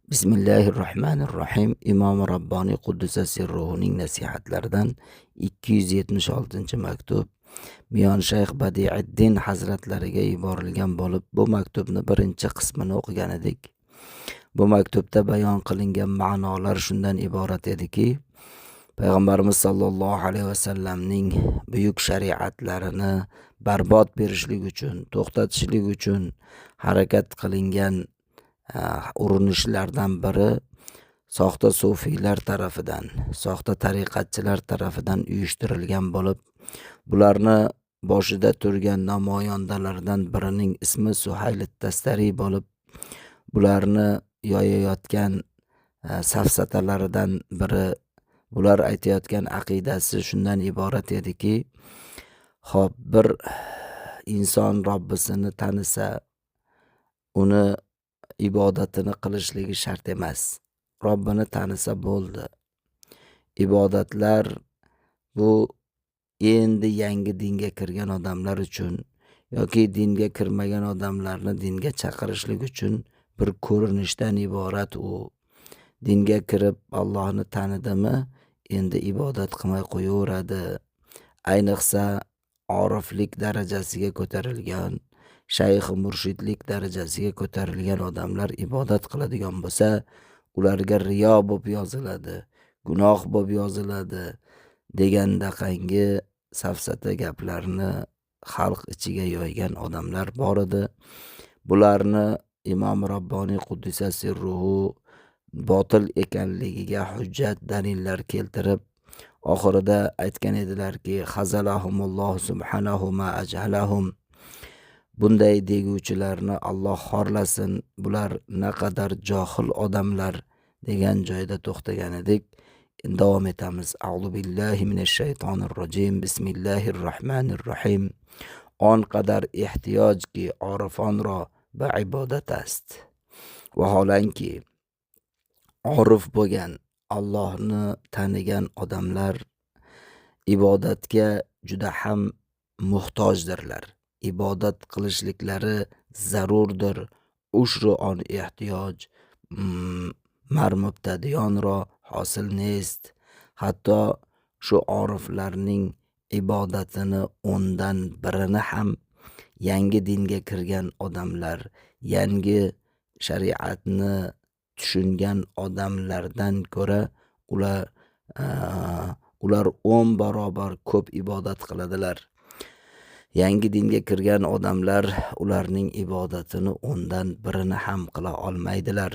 Bismillahirrohmanirrohim. Imom Rabboniy Quddisa sirruhuning nasihatlaridan 276-maktub Miyon Shayx Badiiddin hazratlariga yuborilgan bo'lib, bu maktubni birinchi qismini o'qigan edik. Bu maktubda bayon qilingan ma'nolar shundan iborat ediki, Payg'ambarimiz sollallohu alayhi vasallamning buyuk shariatlarini barbod berishlik uchun, to'xtatishlik uchun harakat qilingan urinishlardan biri soxta sufiylar tarafidan, soxta tariqatchilar tarafidan uyushtirilgan bo'lib, bularni boshida turgan namoyandalardan birining ismi Suhayl at-Tastari bo'lib, bularni yoyayotgan safsatalaridan biri, bular aytayotgan aqidasi shundan iborat ediki, xo'p, bir inson Robbisini tanisa, uni ibodatini qilishligi shart emas. Robbini tanisa bo'ldi. Ibodatlar bu endi yangi dinga kirgan odamlar uchun yoki dinga kirmagan odamlarni dinga chaqirishlik uchun bir ko'rinishdan iborat. U dinga kirib Allohni tanidimi, endi ibodat qilmay qo'yaveradi. Ayniqsa oriflik darajasiga ko'tarilgan, shayx murshidlik darajasiga ko'tarilgan odamlar ibodat qiladigan bo'lsa, ularga riyo bo'lib yoziladi, gunoh bo'lib yoziladi degandaqangi safsata gaplarni xalq ichiga yoygan odamlar bor edi. Bularni Imom Rabboniy Quddisa sirruhu botil ekanligiga hujjat dalillar keltirib, oxirida aytgan edilarki, xazalahumulloh subhanahu ma ajhalahum. Bunday deguvchilarni Alloh xorlasin, bular naqadar johil odamlar degan joyda to'xtagan edik. Davom etamiz. A'udhu billahi minash shaytonir rojim. Bismillahirrohmanirrohim. On qadar ehtiyojki orifon ro ba ibodat است. Vaholanki orif bo'lgan, Allohni tanigan odamlar ibodatga juda ham muhtojdirlar. Ibodat qilishliklari zarurdir. Ushru on ehtiyoj marmubtadiyon ro hosil nest. Hatto shu oriflarning ibodatini o'ndan birini ham yangi dinga kirgan odamlar, yangi shariatni tushungan odamlardan ko'ra ular 10 barobar ko'p ibodat qiladilar. Yangi dinga kirgan odamlar ularning ibodatini o'ndan birini ham qila olmaydilar.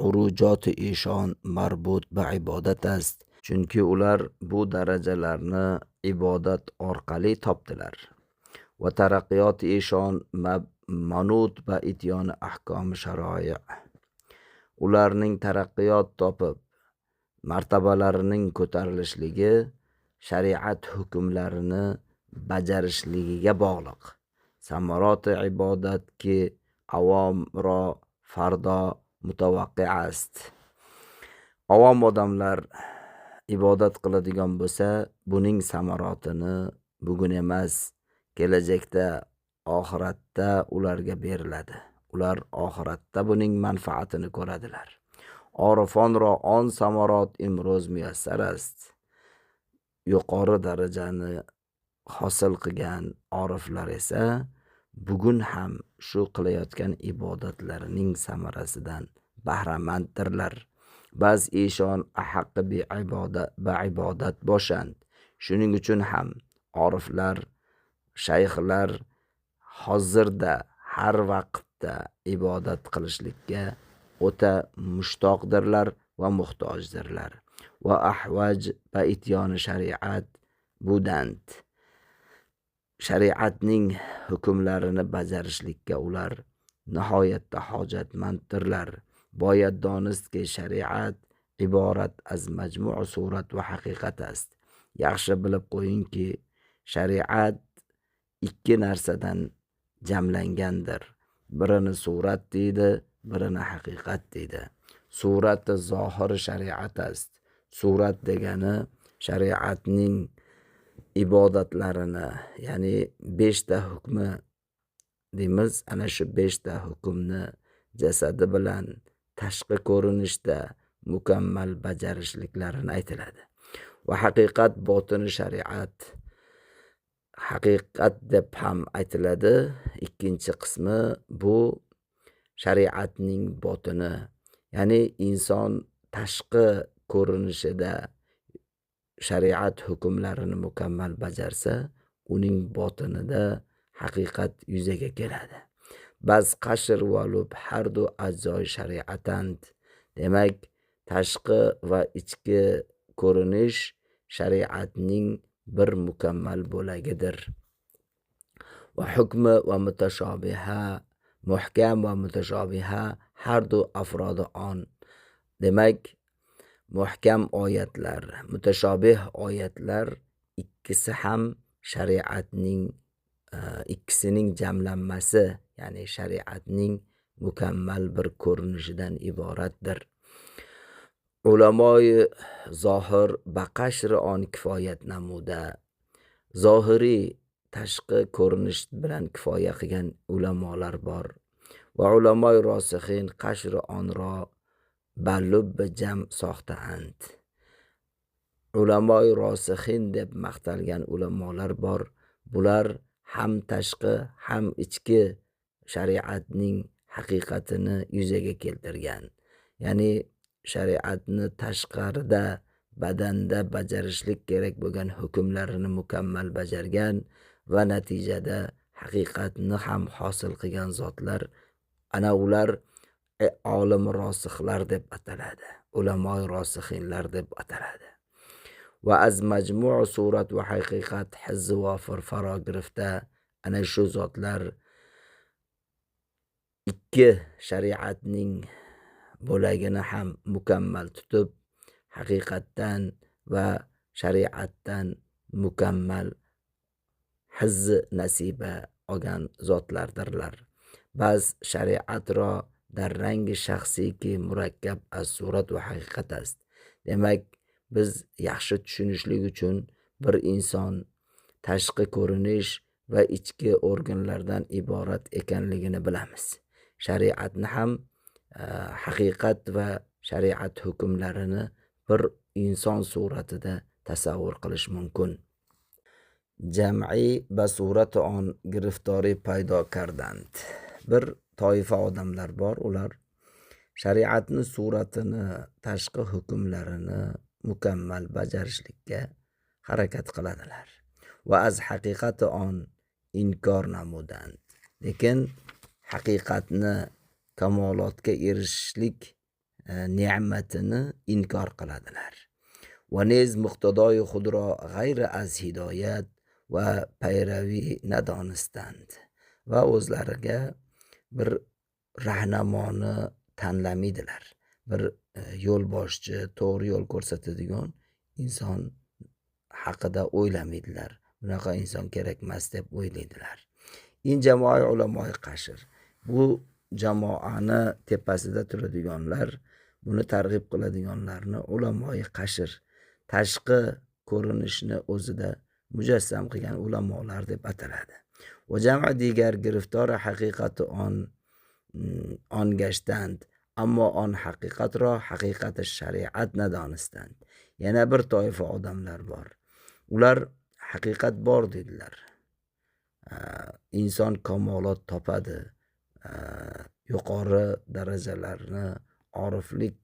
Urujoti ishon marbut ba ibodat است. Chunki ular bu darajalarni ibodat orqali topdilar. Va taraqqiyot ishon manut ba ityon ahkom sharoiy. Ularning taraqqiyot topib martabalarining ko'tarilishligi shariat hukmlarini bajarishligiga bog'liq. Samaroti ibodat ki avom ro fardo mutawaqqi است. Avom odamlar ibodat qiladigan bo'lsa, buning samarotini bugun emas, kelajakda oxiratda ularga beriladi. Ular oxiratda buning manfaatini ko'radilar. Orifon ro on samarot imroz muyassar است. Yuqori darajani hosil qilgan oriflar esa bugun ham shu qilayotgan ibodatlarining samarasidan bahramanddirlar. Baz ishon ahaqqi bi ibodat boshand. Shuning uchun ham oriflar, shayxlar hozirda har vaqtda ibodat qilishlikka o'ta mushtoqdirlar va muhtojdirlar. Va ahvaj va ityoni shariat budand. Shariatning hukmlarini bajarishlikka ular nihoyatda hojatmanddirlar. Boyad donistki shariat iborat az majmu' surat va haqiqat است. Yaxshi bilib qo'yingki, shariat ikki narsadan jamlangandir. Birini surat deydi, birini haqiqat deydi. Surat zohir shariat است. Surat degani shariatning ibodatlarini, ya'ni 5 ta hukmi deymiz. Ana shu 5 ta hukmni jasadi bilan tashqi ko'rinishda mukammal bajarishliklarini aytiladi. Va haqiqat botini shariat, haqiqat deb ham aytiladi. Ikkinchi qismi bu shariatning botini, ya'ni inson tashqi ko'rinishida shariat hukmlarini mukammal bajarsa, uning botinida haqiqat yuzaga keladi. Baz qashr va lub har du ajzoy shariatand. Demak, tashqi va ichki ko'rinish shariatning bir mukammal bo'lagidir. Va hukmi va mutashobiha, muhkam va mutashobiha har du afrodi on. Demak, muhkam oyatlar, mutashobih oyatlar ikkisi ham shariatning ikkisining jamlanmasi, ya'ni shariatning mukammal bir ko'rinishidan iboratdir. Ulamoy zohir baqashri on kifoyat namuda. Zohiriy tashqi ko'rinish bilan kifoya qilgan ulamolar bor. Va ulamoy rosixin qashri onro ballub jam soxta ant. Ulamoy rosixin deb maqtalgan ulamolar bor. Bular ham tashqi ham ichki shariatning haqiqatini yuzaga keltirgan. Ya'ni shariatni tashqarida, badanda bajarishlik kerak bo'lgan hukmlarini mukammal bajargan va natijada haqiqatni ham hosil qilgan zotlar, ana ular olim rosixlar deb ataladi. Ulamoy rosixinlar deb ataladi. Va az majmu' surat va haqiqat hizz va farogrifda ana shu zotlar ikki shariatning bo'lagini ham mukammal tutib, haqiqatdan va shariatdan mukammal hizz nasiba olgan zotlardirlar. Baz shariat ro در رنگ shaxsiy ki murakkab az surat va haqiqat است. Demak, biz yaxshi tushunishlik uchun bir inson tashqi ko'rinish va ichki organlardan iborat ekanligini bilamiz. Shariatni ham haqiqat va shariat hukmlarini bir inson suratida tasavvur qilish mumkin. Jam'i ba surati on giriftori paydo kardand. Bir toifa odamlar bor, ular shariatni suratini, tashqi hukmlarini mukammal bajarishlikka harakat qiladilar. Va az haqiqati on inkor namudand. Lekin haqiqatni, kamolotga erishishlik ne'matini inkor qiladilar. Va nez muqtadoy xudro g'ayri az hidoyat va payravi nadonistand. Va o'zlariga bir rahnamoni tanlamaydilar. Bir yo'l boshchi, to'g'ri yo'l ko'rsatadigan inson haqida o'ylamaydilar. Bunaqa inson kerakmas deb o'ylaydilar. In jamoa ulamoy qashir. Bu jamoani tepasida turadiganlar, buni targ'ib qiladiganlarni ulamoy qashir, tashqi ko'rinishni o'zida mujassam qilgan ulamolar deb ataladi. Va jamoa digar giriftori haqiqati on gashtand, ammo on haqiqat ro haqiqati shariat nadonistand. Yana bir toifa odamlar bor. Ular haqiqat bor dedilar. Inson kamolot topadi, yuqori darajalarni, oriflik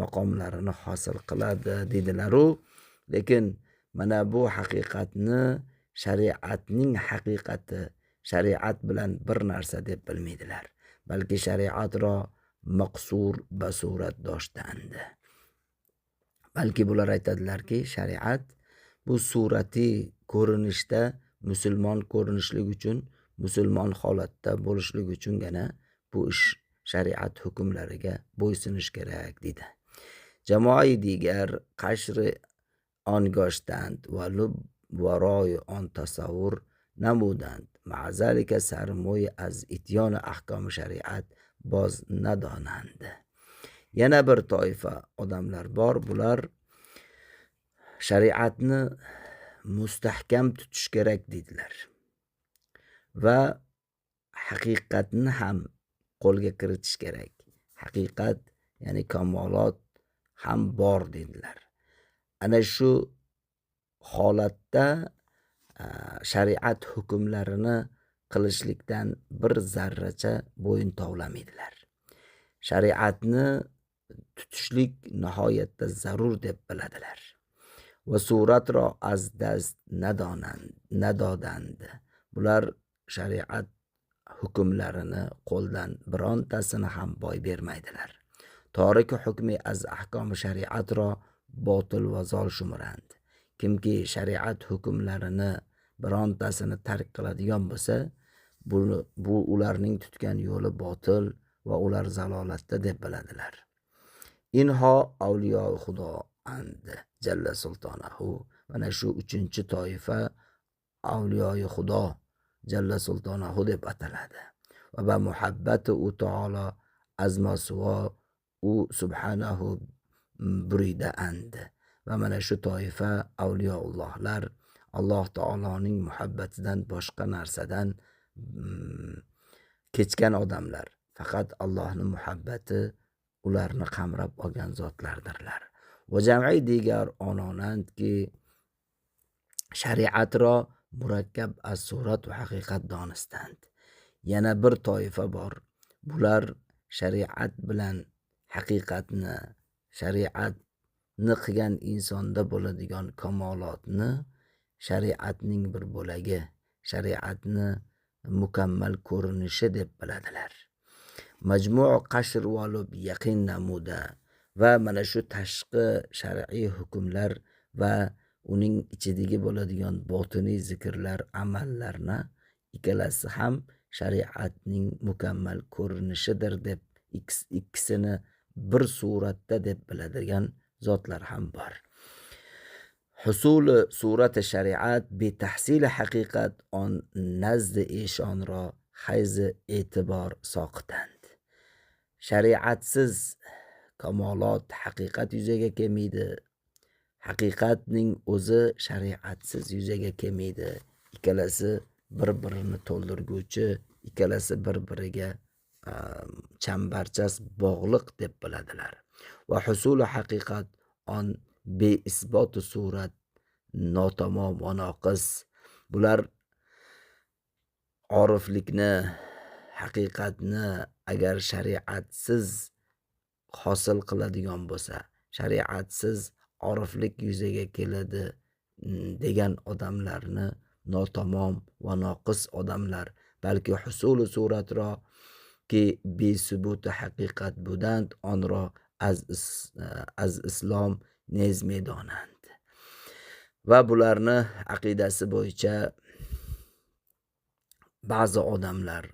maqomlarini hosil qiladi dedilar-u, lekin mana bu haqiqatni shariatning haqiqati, shariat bilan bir narsa deb bilmaydilar. Balki shariat ro maqsur basurat do'shtandi. Balki bular aytadilarki, shariat bu suratiy ko'rinishda musulmon ko'rinishlik uchun, musulmon holatda bo'lishlik uchungina bu ish shariat hukmlariga bo'ysunish kerak dedi. Jamoai digar qashri on gashtand va lub varoy on tasavvur namudand. Ma'azalika sarmoy az ityon ahkom shariat boz nadonand. Yana bir toifa odamlar bor, bular shariatni mustahkam tutish kerak dedilar. Va haqiqatni ham qo'lga kiritish kerak. haqiqat ya'ni kamolot ham bor dedilar. Ana shu holatda shariat hukmlarini qilishlikdan bir zarracha bo'yin tovlamaydilar. Shariatni tutishlik nihoyatda zarur deb biladilar. Va surat ro az dast nadodand. Bular shariat hukmlarini qo'ldan birontasini ham boy bermaydilar. Toriki hukmi az ahkom shariat ro botil va zol shumurand. Kimki shariat hukmlarini birontasini tark qiladigan bo'lsa, bu ularning tutgan yo'li botil va ular zalolatda deb biladilar. Inho avliyo xudo and jalla sultonahu. Mana shu 3-toifa avliyoyi xudo jalla sultonahu deb ataladi. Va ba muhabbati u taolo azmasuvo u subhanahu burida and. Va mana shu toifa avliyoullohlar Alloh taoloning muhabbatidan boshqa narsadan kechgan odamlar. Faqat Allohning muhabbati ularni qamrab olgan zotlardirlar. Va jam'i digar ononand ki shariat ro murakkab az surat va haqiqat donistand. Yana bir toifa bor. Bular shariat bilan haqiqatni, shariatni qilgan insonda bo'ladigan kamolotni shariatning bir bo'lagi, shariatni mukammal ko'rinishi deb biladilar. Majmu' qashr valub yaqin namuda va mana shu tashqi shar'iy hukmlar va uning ichidagi bo'ladigan botiniy zikrlar, amallarni ikkalasi ham shariatning mukammal ko'rinishidir deb ikkisini bir suratda deb biladigan zotlar ham bor. Husul surat shariat bi tahsil haqiqat on nazd eshon ro hayz e'tibor soqitand. Shariatsiz kamolot haqiqat yuzaga kelmaydi. Haqiqatning o'zi shariatsiz yuzaga kelmaydi. Ikkalasi bir-birini to'ldirguvchi, ikkalasi bir-biriga chambarchas bog'liq deb biladilar. Va husul haqiqat on be isbot surat notamom va noqis. Bular oriflikni, haqiqatni agar shariatsiz hosil qiladigan bo'lsa, shariatsiz oriflik yuzaga keladi degan odamlarni notamom va noqis odamlar, balki husul surat ro ki bi subut haqiqat budand on ro az islom nez medonand. Va bularni aqidasi bo'yicha ba'zi odamlar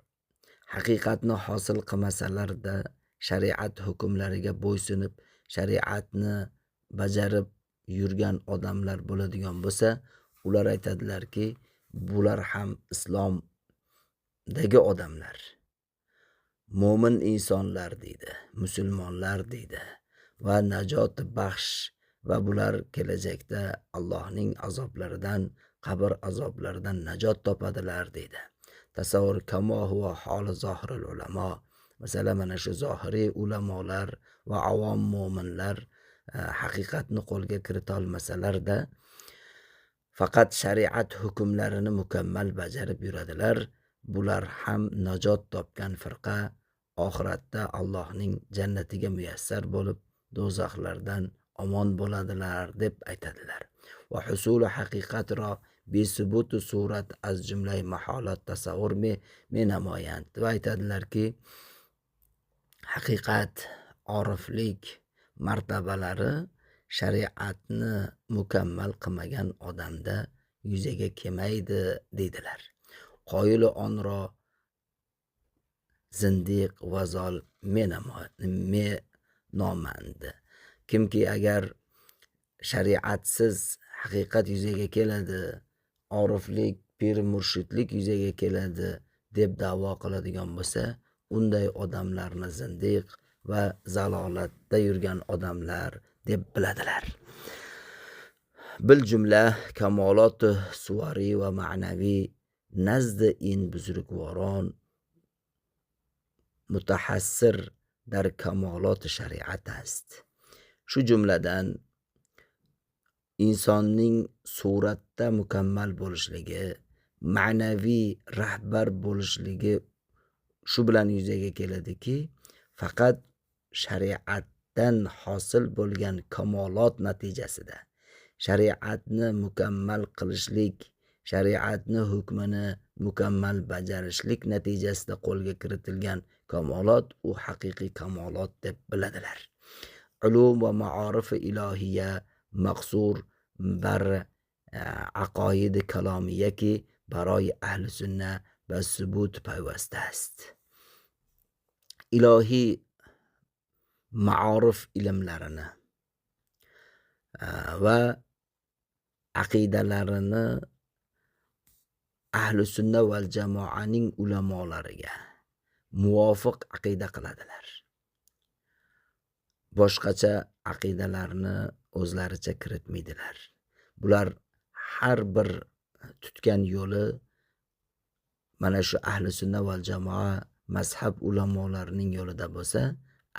haqiqatni hosil qilmasalarda shariat hukmlariga bo'ysunib shariatni bajarib yurgan odamlar bo'ladigan bo'lsa, ular aytadilarki, bular ham islomdagi odamlar, mo'min insonlar deydi, musulmonlar deydi va najot baxsh va bular kelajakda Allohning azoblaridan, qabr azoblaridan najot topadilar deydi. Tasavvur kamo huwa holi zohirul ulamo. Masalan, mana shu zohiriy ulamolar va avom mo'minlar haqiqatni qo'lga kirita olmasalarda faqat shariat hukmlarini mukammal bajarib yuradilar. Bular ham najot topgan firqa, oxiratda Allohning jannatiga muyassar bo'lib, do'zaxlardan omon bo'ladilar deb aytadilar. Va husul haqiqat ro bi subut surat az jumlay maholat tasavvur me namoyand. Va aytadilarki, haqiqat, oriflik martabalari shariatni mukammal qilmagan odamda yuzaga kelmaydi deydilar. Qoyili onro zindiq va zol me nomand. Kimki agar shariatsiz haqiqat yuzaga keladi, oriflik, pir murshidlik yuzaga keladi deb da'vo qiladigan bo'lsa, unday odamlarni zindiq va zalolatda yurgan odamlar deb biladilar. Bil jumla kamolot suvari va ma'navi nazd in buzrugvoron mutahassir در کمالات شریعت است. shu jumladan insonning suratda mukammal bo'lishligi, ma'naviy rahbar bo'lishligi shu bilan yuzaga keladiki, faqat shariatdan hosil bo'lgan kamolot natijasida, shariatni mukammal qilishlik, shariatni hukmini mukammal bajarishlik natijasida qo'lga kiritilgan kamolot u haqiqiy kamolot deb biladilar. Ulum va ma'arif ilohiya maqsur bar aqoid kalomiya ki برای اهل سنت و ثبوت پیوسته است. ilohiy ma'arif ilmlarini va aqidalarini ahli sunna val jamoaning ulamolariga muvofiq aqida qiladilar. Boshqacha aqidalarni o'zlaricha kiritmaydilar. Bular har bir tutgan yo'li mana shu ahli sunna val jamoa mazhab ulamolarining yo'lida bo'lsa,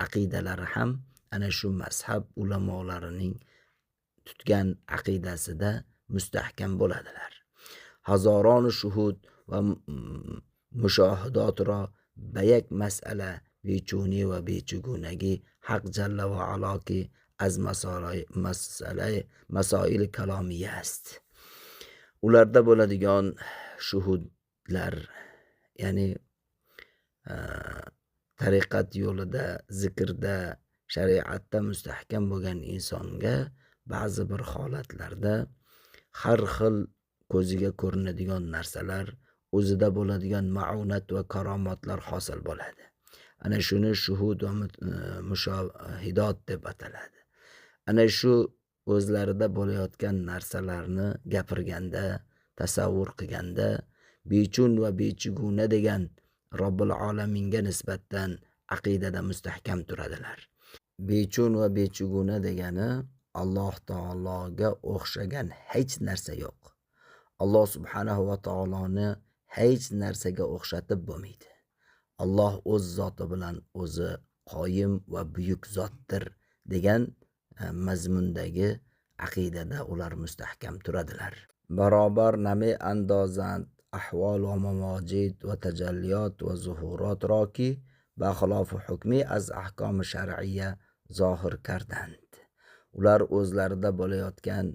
aqidalari ham ana shu mazhab ulamolarining tutgan aqidasida mustahkam bo'ladilar. Hazoron shuhud va mushohidat ra به یک مسئله بیچونی و بیچگونگی حق جل و علا که از مسائل کلامیه است. ularda bo'ladigan shuhudlar, ya'ni tariqat yo'lida, zikrda, shariatda mustahkam bo'lgan insonga ba'zi bir holatlarda har xil ko'ziga ko'rinadigan narsalar, o'zida bo'ladigan ma'unat va karomatlar hosil bo'ladi. Ana shuni shuhud va mushohidat deb ataladi. Ana shu o'zlarida bo'layotgan narsalarni gapirganda, tasavvur qilganda, bechun va bechuguna degan Robbil Alaminga nisbatan aqidada mustahkam turadilar. Bechun va bechuguna degani Alloh taologa o'xshagan hech narsa yo'q. Alloh subhanahu va taoloni hech narsaga o'xshatib bo'lmaydi. Alloh o'z zoti bilan o'zi qoyim va buyuk zotdir degan mazmundagi aqidada ular mustahkam turadilar. Barobar nami andozand ahvol va mavojid va tajalliyot va zuhurat ra ki ba xilof hukmi az ahkom shar'iyya zohir kardand. Ular o'zlarida bo'layotgan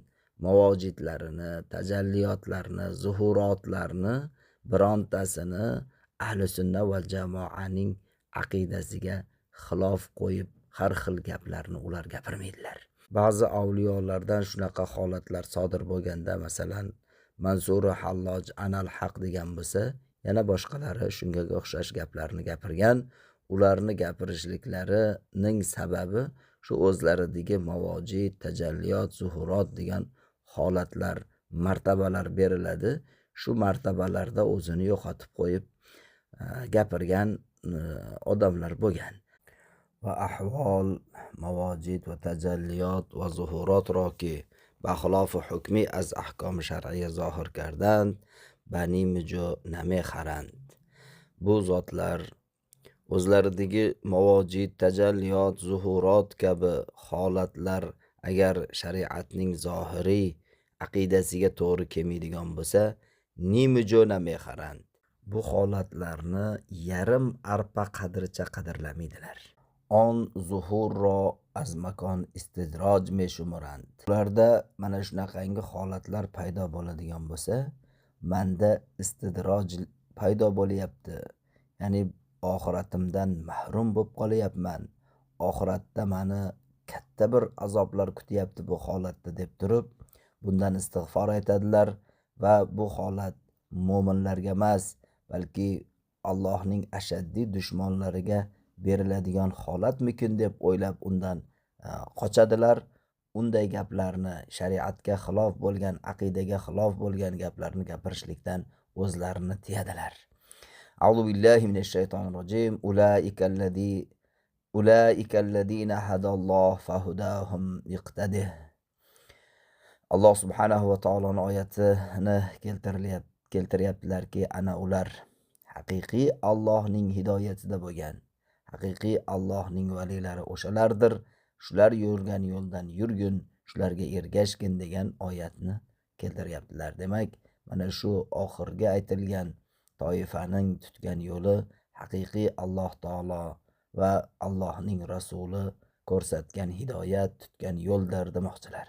mavojidlarini, tajalliyotlarini, zuhurotlarni birontasini ahli sunna va jamoaning aqidasiga xilof qo'yib har xil gaplarni ular gapirmaydilar. Ba'zi avliyolardan shunaqa holatlar sodir bo'lganda, masalan Mansur Halloj anal haq degan bo'lsa, yana boshqalari shunga o'xshash gaplarni gapirgan. Ularni gapirishliklarining sababi shu o'zlaridagi mavojid, tajalliyot, zuhurot degan holatlar, martabalar beriladi. Shu martabalarda o'zini yo'qotib qo'yib gapirgan odamlar bo'lgan. Va ahvol, mavojid va tajalliyot va zuhurot roki ba xilof hukmi az ahkom shar'iyya zohir kardand bani mujo name xarand. Bu zotlar o'zlaridagi mavojid, tajalliyot, zuhurot kabi holatlar agar shariatning zohiriy aqidasiga to'g'ri kelmaydigan bo'lsa, ni mujo name xarand. Bu holatlarni yarim arpa qadricha qadrlamaydilar. On zuhur ro az makon istidraj meshumurand. Ularda mana shunaqangi holatlar paydo bo'ladigan bo'lsa, menda istidraj paydo bo'lyapti. Ya'ni oxiratimdan mahrum bo'lib qolyapman. Oxiratda meni katta bir azoblar kutyapti bu holatda deb turib, bundan istig'for aytadilar va bu holat mo'minlarga emas, balki Allohning ashaddiy dushmonlariga beriladigan holatmikin deb o'ylab undan qochadilar. Unday gaplarni, shariatga xilof bo'lgan, aqidaga xilof bo'lgan gaplarni gapirishlikdan o'zlarini tiyadilar. A'udhu billahi minash shaytonir rojim. Ulaika allazina hadalloh fahudahum iqtadih. Alloh subhanahu va taoloning oyatini keltiryaptilarki, ana ular haqiqiy Allohning hidoyatida bo'lgan, Haqiqiy Allohning valilari o'shalardir. Shular yurgan yo'ldan yurgin, shularga ergashgin degan oyatni keltiryaptilar. Demak, mana shu oxirgi aytilgan toifaning tutgan yo'li haqiqiy Alloh taolo va Allohning rasuli ko'rsatgan hidoyat tutgan yo'ldir demoqchilar.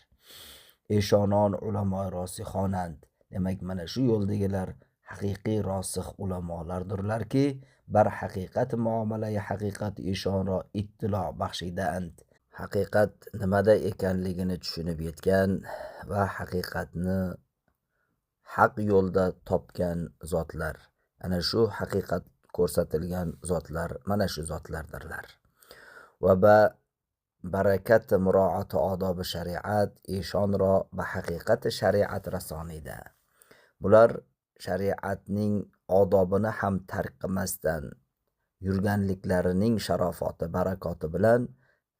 Eshonon ulamoi rosixonand. Demak, mana shu yo'ldagilar haqiqiy rosix ulamolardirlarki, bar haqiqat muomalai haqiqat eshonro ittilo baxshidand. Haqiqat nimada ekanligini tushunib yetgan va haqiqatni haq yo'lda topgan zotlar, ana shu haqiqat ko'rsatilgan zotlar mana shu zotlardirlar. Va barakat muroati odobi shariat eshonro va haqiqati shariat rasonida. Bular shariatning odobini ham tark qilmasdan yurganliklarining sharofati barakoti bilan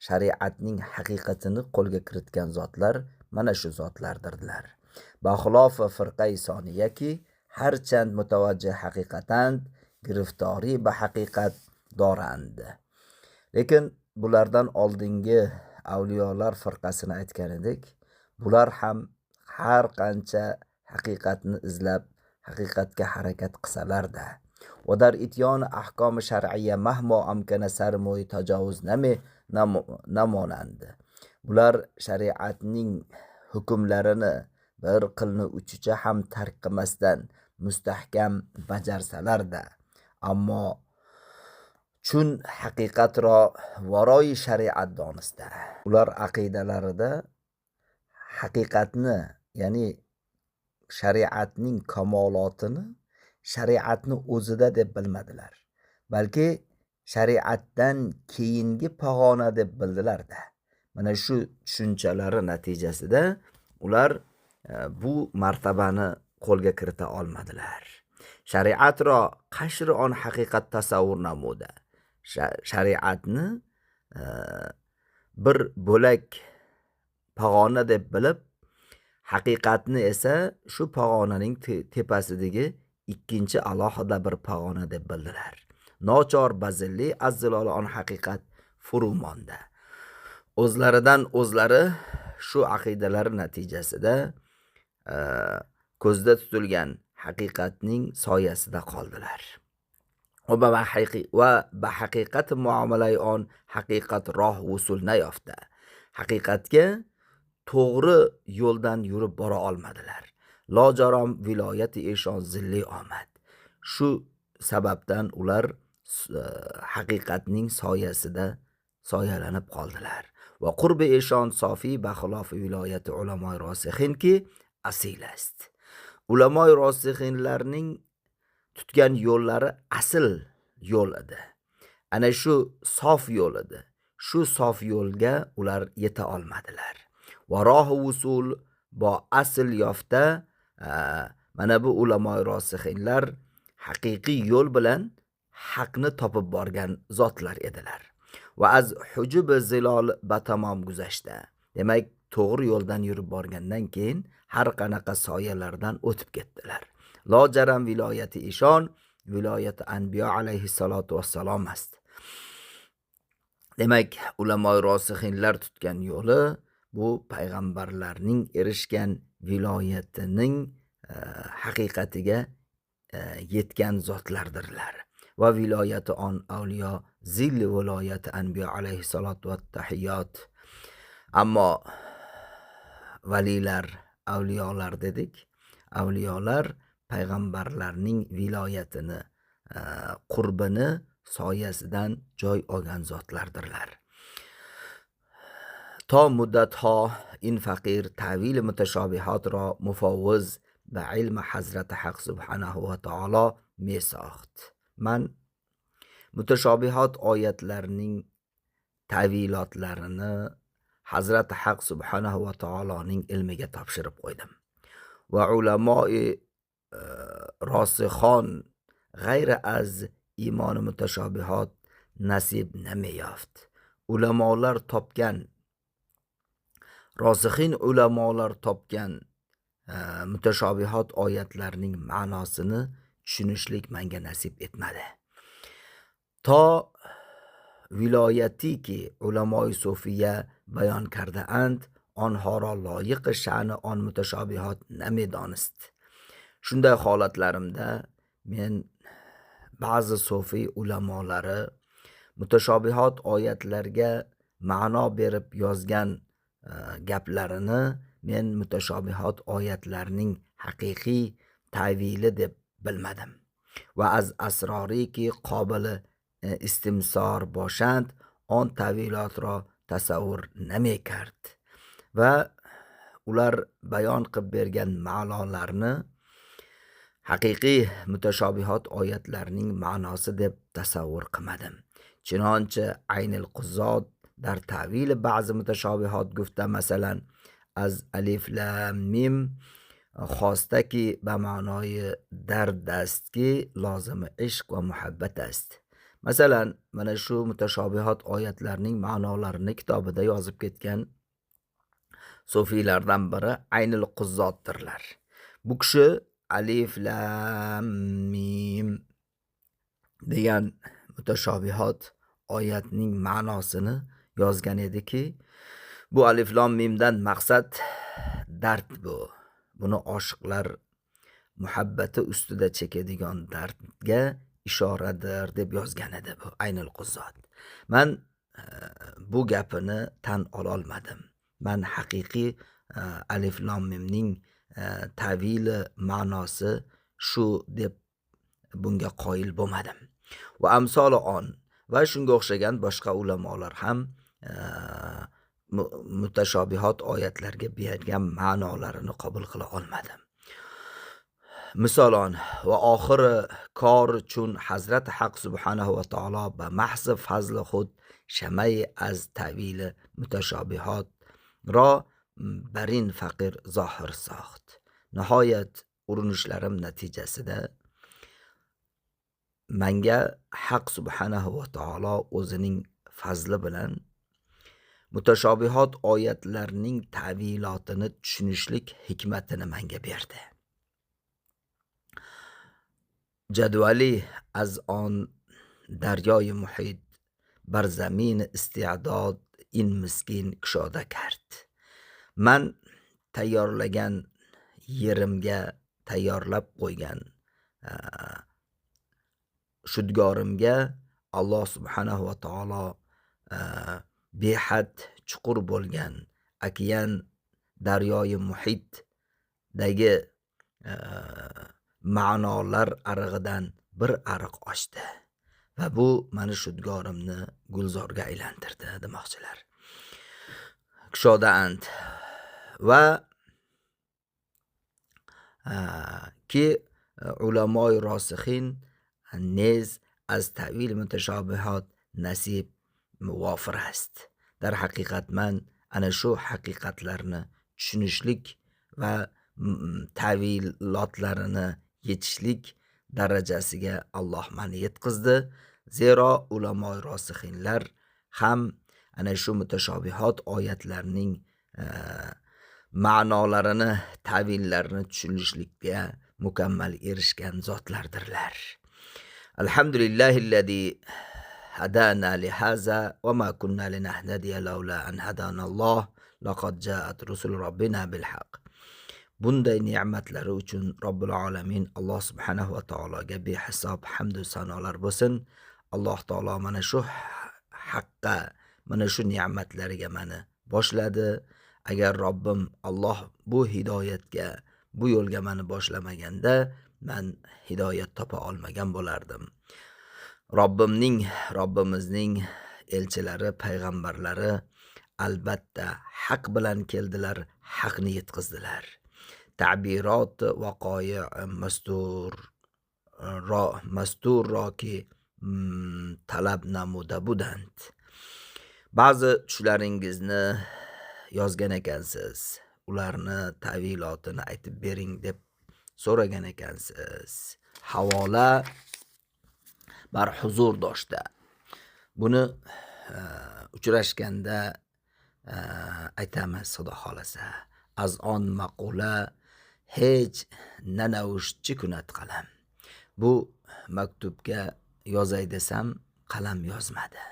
shariatning haqiqatini qo'lga kiritgan zotlar mana shu zotlardirlar. Baxlof firqai soniyaki harchand mutavajjih haqiqatan giriftori ba haqiqat dorand. Lekin bulardan oldingi avliyolar firqasini aytgan edik. Bular ham har qancha haqiqatni izlab haqiqatga harakat qilsalarda va dar ityon ahkom shar'iyya mahmo amkana sarmoy tajovuz namonandi. Bular shariatning hukmlarini bir qilni uchicha ham tark qilmasdan mustahkam bajarsalarda, ammo chun haqiqatro varoyi shariat donista. Ular aqidalarida haqiqatni, ya'ni shariatning kamolotini shariatni o'zida deb bilmadilar, balki shariatdan keyingi pog'ona deb bildilarda. Mana shu tushunchalari natijasida ular bu martabani qo'lga kirita olmadilar. Shariatro qashri on haqiqat tasavvur namuda. Shariatni bir bo'lak pog'ona deb bilib, haqiqatni esa shu pog'onaning tepasidagi ikkinchi alohida bir pog'ona deb bildilar. Nochor bazilli azziloli on haqiqat furumonda. O'zlaridan o'zlari shu aqidalari natijasida ko'zda tutilgan haqiqatning soyasida qoldilar. Va haqiqat muomalay on haqiqat roh usul nayofta. Haqiqatga to'g'ri yo'ldan yurib bora olmadilar. Lojarom viloyati eshon zilli omad. Shu sababdan ular haqiqatning soyasida soyalanib qoldilar. Va qurbi eshon sofi baxlof viloyati ulamoi rosixinki asil است. Ulamoi rosixinlarning tutgan yo'llari asl yo'l edi. Ana shu sof yo'l edi. Shu sof yo'lga ular yeta olmadilar. Va roh usul bo asl yofta, mana bu ulamoi rosixinlar haqiqiy yo'l bilan haqni topib borgan zotlar edilar. Va az hujub zilol batamom guzashta. Demak, to'g'ri yo'ldan yurib borgandan keyin har qanaqa soyalardan o'tib ketdilar. Lojaram viloyati ishon viloyati anbiyo alayhissalatu vassalom است. Demak, ulamoi rosixinlar tutgan yo'li bu payg'ambarlarning erishgan viloyatining haqiqatiga yetgan zotlardirlar. Va viloyati on avliyo zil viloyati anbiyo alayhissalatu vattahiyot. Ammo valilar, avliyolar dedik. Avliyolar payg'ambarlarning viloyatini, qurbini soyasidan joy olgan zotlardirlar. To muddatho in faqir ta'vil mutashobihat ro mufawwiz va ilm hazrati haq subhanahu va taolo mesoxt. Man mutashobihat oyatlarining ta'vilotlarini Hazrati Haq subhanahu va taoloning ilmiga topshirib qo'ydim. Va ulamoi rosixon g'ayri az iymoni mutashobihat nasib namiyoft. Ulamolar topgan, rosixin ulamolar topgan mutashobihat oyatlarning ma'nosini tushunishlik menga nasib etmadi. To ولایتی که علمای صوفیه بیان کرده اند آنها را لایق شأن آن متشابهات نمیدانست. Shunday holatlarimda men ba'zi sufiy ulamoları mutashobihat oyatlarga ma'no berib yozgan gaplarini men mutashobihat oyatlarning haqiqiy ta'vili deb bilmadim va az asroriki qobili istimsor boshand on ta'vilot را tasavvur نمیکرد va ular bayon qilib bergan ma'nolarni haqiqiy mutashobihat oyatlarning ma'nosi deb tasavvur qilmadim. Chunonchi Aynul Quzzot در تعویل بعض متشابهات گفته مثلا از الف لام میم خواسته که به معنای درد است که لازم عشق و محبت است. مثلا mana shu mutashobihat oyatlarning ma'nolarini kitobida yozib ketgan sufiylardan biri Aynul Quzzotdirlar. Bu kishi alif lam mim degan mutashobihat oyatning ma'nosini yozgan ediki, bu alif lam mimdan maqsad dard bu. Buni oshiqlar muhabbati ustida chekadigan dardga ishoradir deb yozgan edi bu Aynul Quzzot. Men bu gapini tan ololmadim. Men haqiqiy alif lam mimning ta'vili ma'nosi shu deb bunga qoyil bo'lmadim. Va amsoli on va shunga o'xshagan boshqa ulamolar ham mutashobihat oyatlarga bergan ma'nolarini qabul qila olmadim. Misolon va oxiri kor chun Hazrat Haq subhanahu va taolo ba mahz fazl xud shamay az ta'vil mutashobihat را بر این فقیر ظاهر ساخت. Nihoyat urinishlarim natijasida menga Haq subhanahu va taolo o'zining fazli bilan mutashobihat oyatlarning ta'vilotini tushunishlik hikmatini menga berdi. Jadvali az on daryoy muhit bar zamin isti'dod in miskin kushoda kard. Men tayyorlagan yerimga tayyorlab qo'ygan shudgorimga Alloh subhanahu va taolo behad chuqur bo'lgan okean daryoy muhitdagi ma'nolar arig'idan bir ariq ochdi va bu meni shudgorimni gulzorga aylantirdi demoqchilar. Kushoda ant va ki ulamoy rosixin nez az ta'vil mutashobihat nasib muvofir است. Dar haqiqat man ana shu haqiqatlarni tushunishlik va ta'vilotlarini yetishlik darajasiga Alloh meni yetkazdi. Zero ulamoy rosixinlar ham ana shu mutashobihat oyatlarning ma'nolarini, ta'villarini tushunishlikka mukammal erishgan zotlardirlar. Alhamdulillahillazi hadana lihaza va ma kunna linahtadiya laula an hadana Alloh laqad ja'at rusul robbina bil haq. Bunday ne'matlari uchun Robbil alamin Alloh subhanahu va taologa behisob hamd va sanolar bo'lsin. Alloh taolo mana shu haqqa, mana shu ne'matlariga meni boshladi. Agar Robbim Alloh bu hidoyatga, bu yo'lga meni boshlamaganda men hidoyat topa olmagan bo'lardim. Robbimizning elchilari, payg'ambarlari albatta haq bilan keldilar, haqni yetkazdilar. Ta'birot vaqoyi mastur roki talab namuda budand. Ba'zi tushlaringizni yozgan ekansiz, ularni ta'vilotini aytib bering deb so'ragan ekansiz. Havola bar huzur doshda. Buni uchrashganda aytamiz xudo xolasa. Az on maqula hech nanavishchi kunat qalam. Bu maktubga yozay desam qalam yozmadi.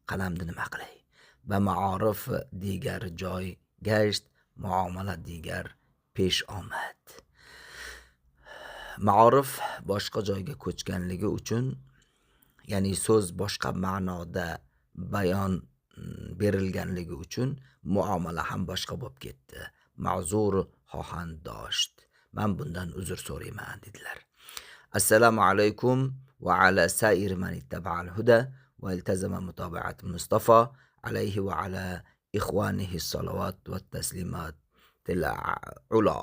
qalamni nima qilay. Va ma'orif digar joy gasht, muomala digar pesh omad. Ma'orif boshqa joyga ko'chganligi uchun, ya'ni so'z boshqa ma'noda bayon berilganligi uchun muomala ham boshqa bo'lib ketdi. Ma'zur xohan dosht. Men bundan uzr so'rayman dedilar. Assalomu alaykum va ala sair man ittaba'al huda va iltazama mutaba'at Mustafa alayhi va ala ikhwanihi salawat va taslimat til ula.